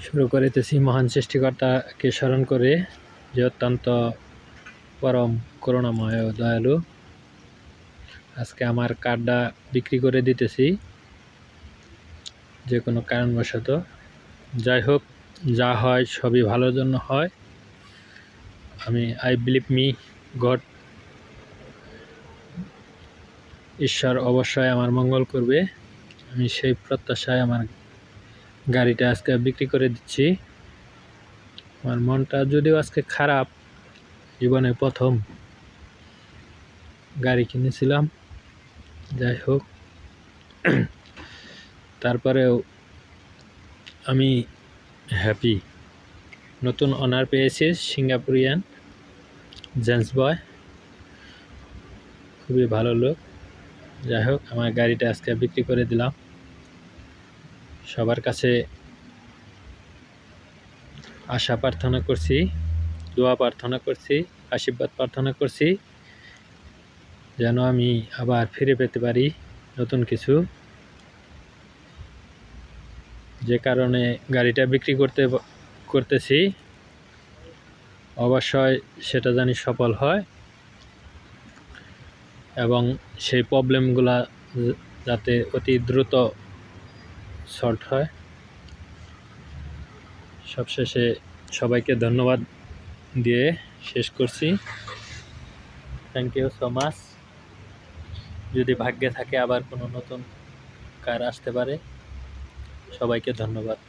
শুরু করিতেছি মহান সৃষ্টিকর্তাকে স্মরণ করে, যে অত্যন্ত পরম করুণাময় ও দয়ালু। আজকে আমার কার্ডটা বিক্রি করে দিতেছি যে কোনো কারণবশত। যাই হোক, যা হয় সবই ভালোর জন্য হয়। আই বিলিভ মি গড, ঈশ্বর অবশ্যই আমার মঙ্গল করবে। আমি সেই প্রত্যাশায় আমার গাড়িটা আজকে বিক্রি করে দিচ্ছি। আমার মনটা যদিও আজকে খারাপ, জীবনে প্রথম গাড়ি কিনেছিলাম। যাই হোক, তারপরেও আমি হ্যাপি। নতুন ওনার পেয়েছি, সিঙ্গাপুরিয়ান জেন্টস বয়, খুবই ভালো লোক। যাই হোক, আমার গাড়িটা আজকে বিক্রি করে দিলাম। সবার কাছে আশা প্রার্থনা করছি, দোয়া প্রার্থনা করছি, আশীর্বাদ প্রার্থনা করছি, যেন আমি আবার ফিরে পেতে পারি নতুন কিছু। যে কারণে গাড়িটা বিক্রি করতেছি, অবশ্যই সেটা জানি সফল হয় এবং সেই প্রবলেমগুলা যাতে অতি দ্রুত সলভ হয়। সবশেষে সবাইকে ধন্যবাদ দিয়ে শেষ করছি। Thank you so much. যদি ভাগ্যে থাকে আবার কোনো নতুন কার আসতে পারে। সবাইকে ধন্যবাদ।